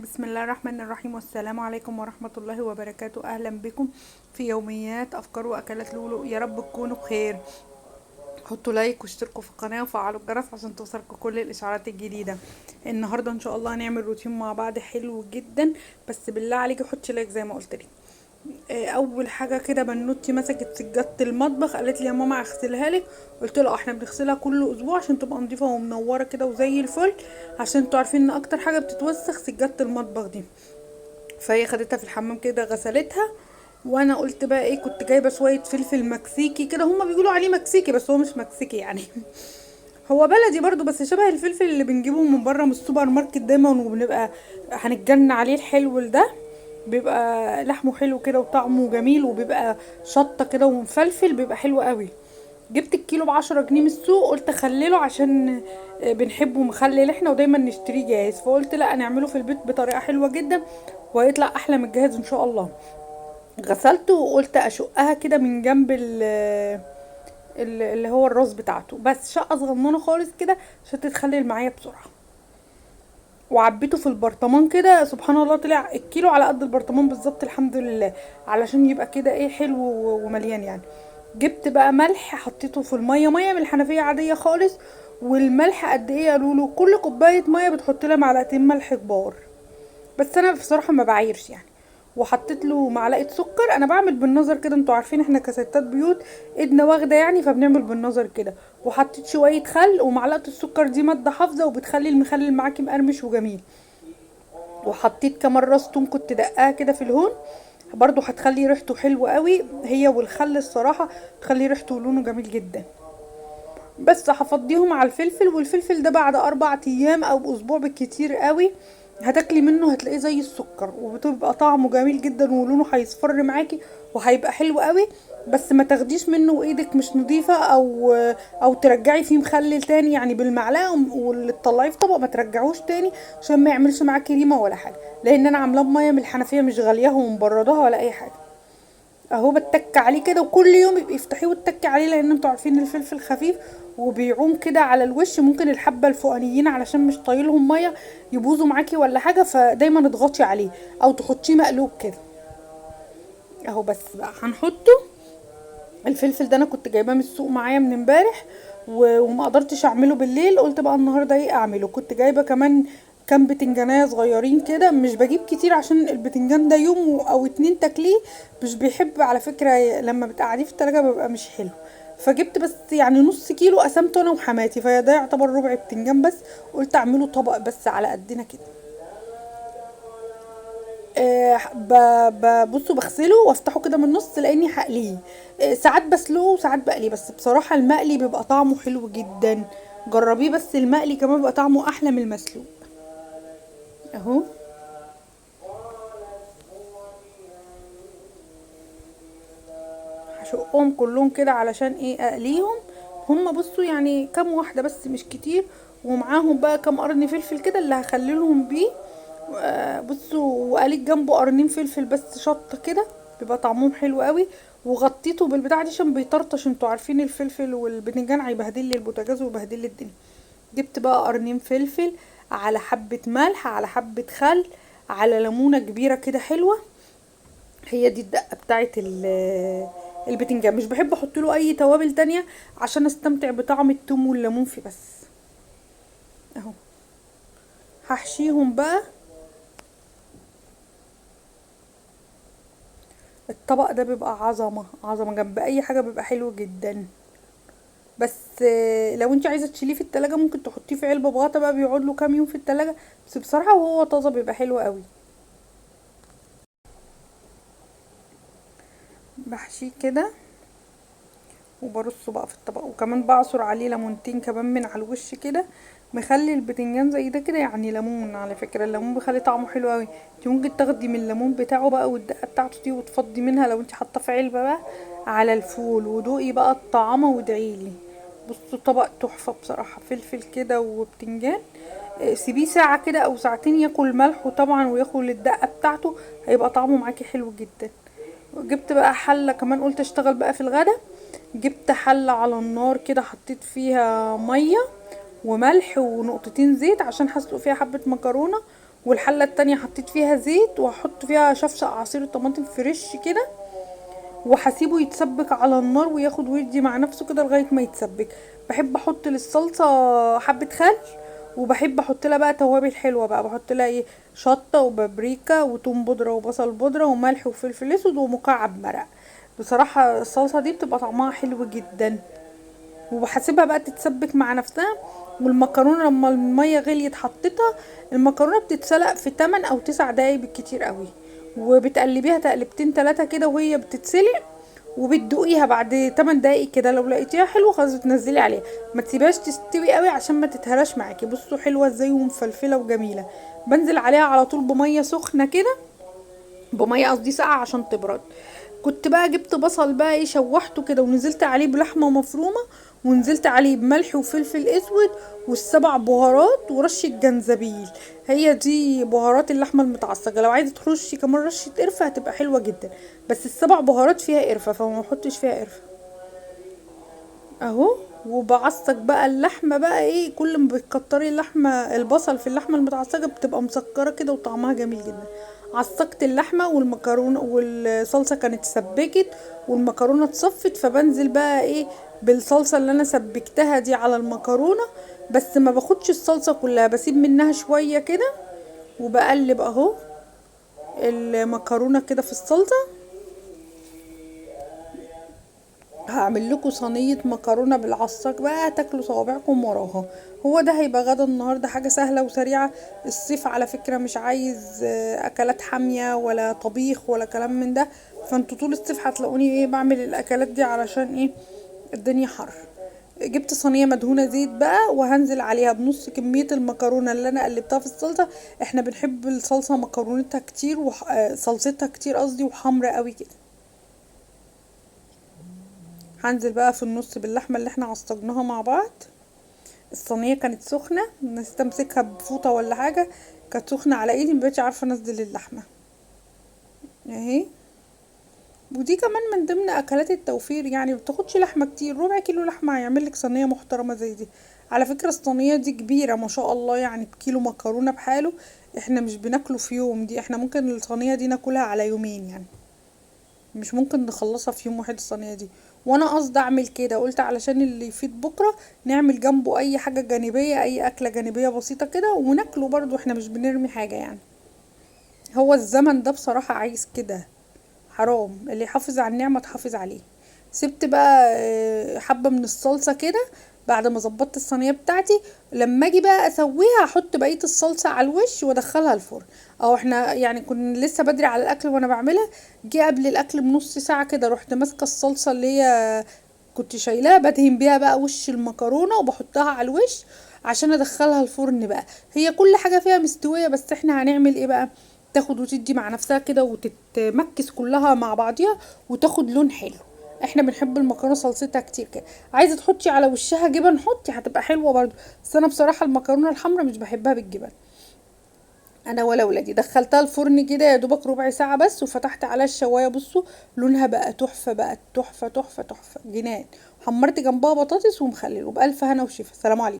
بسم الله الرحمن الرحيم، والسلام عليكم ورحمة الله وبركاته. أهلا بكم في يوميات أفكار وأكلات لولو. يا رب تكونوا بخير. حطوا لايك واشتركوا في القناة وفعلوا الجرس عشان توصلكوا كل الإشعارات الجديدة. النهاردة إن شاء الله هنعمل روتين مع بعض حلو جدا، بس بالله عليكي حطي لايك زي ما قلت لك. اول حاجه كده بنوتي مسكت سجاده المطبخ، قالت لي يا ماما اغسلها لك. قلت لها احنا بنغسلها كل اسبوع عشان تبقى نظيفه ومنوره كده وزي الفل، عشان انتوا عارفين ان اكتر حاجه بتتوسخ سجاده المطبخ دي. فهي خدتها في الحمام كده غسلتها. وانا قلت بقى ايه، كنت جايبه شويه فلفل مكسيكي كده، هما بيقولوا عليه مكسيكي بس هو مش مكسيكي يعني. هو بلدي برضو بس شبه الفلفل اللي بنجيبه من بره من السوبر ماركت دايما، وبنبقى هنتجن عليه الحلو ده. بيبقى لحمه حلو كده وطعمه جميل، وبيبقى شطه كده ومفلفل، بيبقى حلو قوي. جبت الكيلو ب10 جنيه من السوق، قلت اخلله عشان بنحبه مخلل احنا ودايما نشتريه جاهز، فقلت لا نعمله في البيت بطريقه حلوه جدا وهيطلع احلى من الجاهز ان شاء الله. غسلته وقلت اشقها كده من جنب اللي هو الراس بتاعته، بس شقه صغننه خالص كده عشان تتخلل معايا بسرعه. وعبيته في البرطمان كده، سبحان الله طلع الكيلو على قد البرطمان بالظبط الحمد لله، علشان يبقى كده ايه حلو ومليان يعني. جبت بقى ملح حطيته في الميه، ميه من الحنفيه عاديه خالص. والملح قد ايه يا لولو؟ كل كوبايه ميه بتحط لها معلقتين ملح كبار، بس انا بصراحه ما بعايرش يعني. وحطيت له معلقه سكر، انا بعمل بالنظر كده، انتوا عارفين احنا كستات بيوت ايدنا واخده يعني، فبنعمل بالنظر كده. وحطيت شويه خل، ومعلقه السكر دي ماده حافظه وبتخلي المخلل معاكي مقرمش وجميل. وحطيت كمان راس توم كنت دقاها كده في الهون، برضو هتخلي ريحته حلوه قوي، هي والخل الصراحه تخلي ريحته ولونه جميل جدا. بس هفضيهم على الفلفل، والفلفل ده بعد 4 ايام او اسبوع بالكتير قوي هتاكلي منه هتلاقيه زي السكر، وبتبقى طعمه جميل جدا ولونه هيصفر معاكي وهيبقى حلو قوي. بس ما تاخديش منه وايدك مش نظيفه، او ترجعي فيه مخلل تاني يعني بالمعلقه، واللي تطلعيه في طبق ما ترجعوش تاني عشان ما يعملش معاكي ريمه ولا حاجه، لان انا عاملاه بميه من الحنفيه مش غالياها ومبرداها ولا اي حاجه. اهو بتك عليه كده، وكل يوم يبقى افتحيه وتك عليه، لان انتوا عارفين الفلفل خفيف وبيعوم كده على الوش، ممكن الحبه الفوقانيين علشان مش طايلهم ميه يبوظوا معاكي ولا حاجه، فدايما اضغطي عليه او تحطيه مقلوب كده. اهو بس بقى هنحطه. الفلفل ده انا كنت جايباه من السوق معايا من امبارح، وما قدرتش اعمله بالليل، قلت بقى النهارده ايه اعمله. كنت جايبه كمان كام بتنجانية صغيرين كده، مش بجيب كتير عشان البتنجان ده يوم او اتنين تاكليه، مش بيحب على فكرة لما بتقعديه في التلاجة بيبقى مش حلو. فجبت بس يعني نص كيلو قسمته انا وحماتي، فده يعتبر ربع بتنجان بس. قلت اعمله طبق بس على قدنا كده. بصوا بغسله وافتحه كده من النص لاني هقليه. ساعات بسلقه وساعات بقليه، بس بصراحة المقلي بيبقى طعمه حلو جدا. جربيه، بس المقلي كمان بيبقى طعمه احلى من المسلوق. اهو هشقهم كلهم كده علشان ايه اقليهم. هما بصوا يعني كام واحدة بس مش كتير، ومعاهم بقى كام قرن فلفل كده اللي هخللهم بيه. بصوا، وقليت جنبه قرنين فلفل بس شطة كده، بيبقى طعمهم حلو قوي. وغطيته بالبتاع دي عشان بيطرطش، انتوا عارفين الفلفل والباذنجان هيبهدل لي البوتاجاز ويبهدل لي الدنيا. جبت بقى قرنين فلفل، على حبة ملح، على حبة خل، على ليمونة كبيرة كده حلوة. هي دي الدقة بتاعت البتنجان. مش بحب احط له اي توابل تانية عشان استمتع بطعم التوم والليمون فيه بس. اهو هحشيهم بقى. الطبق ده بيبقى عظمة عظمة جنب اي حاجة، بيبقى حلو جدا. بس لو انت عايزة تشيليه في التلاجة ممكن تحطيه في علبة بغطا بقى، بيقعد له كام يوم في التلاجة، بس بصراحة وهو طازة بيبقى حلو قوي. بحشيه كده وبرصه بقى في الطبق، وكمان بعصر عليه ليمونتين كمان من على الوش كده. مخلي البتنجان زي ده كده يعني ليمون، على فكرة الليمون بيخلي طعمه حلو قوي. انت ممكن تاخدي من الليمون بتاعه بقى والدقة بتاعته دي وتفضي منها لو انت حاطاه في علبة بقى على الفول، ودوقي بقى الطعامة وادعيلي. بصوا طبق تحفة بصراحة، فلفل كده وبتنجان. سيبيه ساعة كده او ساعتين ياكل ملحه طبعا وياكل الدقة بتاعته، هيبقى طعمه معاكي حلو جدا. جبت بقى حلة كمان، قلت اشتغل بقى في الغدا. جبت حلة على النار كده، حطيت فيها مية وملح ونقطتين زيت عشان هسلق فيها حبة مكرونة. والحله التانية حطيت فيها زيت، وهحط فيها شفشق عصير طماطم فريش كده، وهسيبه يتسبك على النار وياخد ويدي مع نفسه كده لغايه ما يتسبك. بحب احط للصلصه حبه خل، وبحب احط لها بقى توابل حلوه بقى، بحط لها ايه، شطه وبابريكا وتوم بودره وبصل بودره وملح وفلفل اسود ومكعب مرق. بصراحه الصلصه دي بتبقى طعمها حلو جدا. وبحسبها بقى تتسبك مع نفسها. والمكرونه لما الميه غليت حطيتها. المكرونه بتتسلق في 8 او 9 دقايق بالكتير قوي، وبتقلبيها تقلبتين 3 كده وهي بتتسلق، وبتدوقيها بعد 8 دقايق كده. لو لقيتيها حلوه خلاص بتنزلي عليها، ما تسيبهاش تستوي قوي عشان ما تتهرش معاكي. بصوا حلوه ازاي ومفلفله وجميله. بنزل عليها على طول بميه سخنه كده، بميه قصدي ساقعه عشان تبرد. كنت بقى جبت بصل بقى ايه، شوحته كده ونزلت عليه بلحمه مفرومه، ونزلت عليه بملح وفلفل اسود والسبع بهارات ورشه جنزبيل. هي دي بهارات اللحمه المتعصجه. لو عايزه ترشي كمان رشه قرفه هتبقى حلوه جدا، بس السبع بهارات فيها قرفه فما احطش فيها قرفه. اهو. وبعصج بقى اللحمه بقى ايه، كل ما بتكتري اللحمه البصل في اللحمه المتعصجه بتبقى مسكره كده وطعمها جميل جدا. عصقت اللحمه والمكرونه والصلصه كانت سبكت والمكرونه اتصفت، فبنزل بقى ايه بالصلصه اللي انا سبكتها دي على المكرونه. بس ما باخدش الصلصه كلها، بسيب منها شويه كده، وبقلب اهو المكرونه كده في الصلصه. هعمل لكم صينيه مكرونه بالعصاك بقى تاكلوا صوابعكم وراها. هو ده هيبقى غدا النهارده، حاجه سهله وسريعه. الصيف على فكره مش عايز اكلات حاميه ولا طبيخ ولا كلام من ده، فانتوا طول الصيف هتلاقوني ايه بعمل الاكلات دي علشان ايه، الدنيا حر. جبت صينيه مدهونه زيت بقى، وهنزل عليها بنص كميه المكرونه اللي انا قلبتها في الصلصه. احنا بنحب الصلصه مكرونتها كتير صلصتها كتير قصدي، وحمرة قوي كده. هنزل بقى في النص باللحمه اللي احنا عصجناها مع بعض. الصينيه كانت سخنه، نسيت امسكها بفوطه ولا حاجه، كانت سخنه على ايدي مبقتش عارفه انزل اللحمه اهي. ودي كمان من ضمن اكلات التوفير، يعني بتاخدش لحمه كتير، ربع كيلو لحمه هيعمل لك صينيه محترمه زي دي. على فكره الصينيه دي كبيره ما شاء الله، يعني بكيلو مكرونه بحاله. احنا مش بناكله في يوم، دي احنا ممكن الصينيه دي ناكلها على يومين يعني، مش ممكن نخلصها في يوم واحد الصينيه دي. وانا قصدي اعمل كده، قلت علشان اللي يفيد بكره نعمل جنبه اي حاجه جانبيه، اي اكله جانبيه بسيطه كده وناكله برضو، احنا مش بنرمي حاجه يعني. هو الزمن ده بصراحه عايز كده، حرام اللي يحافظ على النعمه تحافظ عليه. سبت بقى حبه من الصلصه كده بعد ما ظبطت الصينيه بتاعتي. لما اجي بقى اسويها احط بقيه الصلصه على الوش وادخلها الفرن. او احنا يعني كنا لسه بدري على الاكل وانا بعملها. جه قبل الاكل بنص ساعه كده رحت ماسكه الصلصه اللي هي كنت شايلاها بدهن بيها بقى وش المكرونه وبحطها على الوش عشان ادخلها الفرن بقى. هي كل حاجه فيها مستويه، بس احنا هنعمل ايه بقى، تاخد وتدي مع نفسها كده وتتمكس كلها مع بعضيها وتاخد لون حلو. احنا بنحب المكرونه صلصتها كتير كده. عايزه تحطي على وشها جبن حطي هتبقى حلوه برضو، بس انا بصراحه المكرونه الحمراء مش بحبها بالجبن. انا ولا ولادي دخلتها الفرن كده يا دوبك ربع ساعه بس، وفتحت عليها الشوايه. بصوا لونها بقى تحفه، بقى تحفه تحفه تحفه جنان. حمرت جنبها بطاطس ومخلل، وبألف هنا وشفا. سلام عليكم.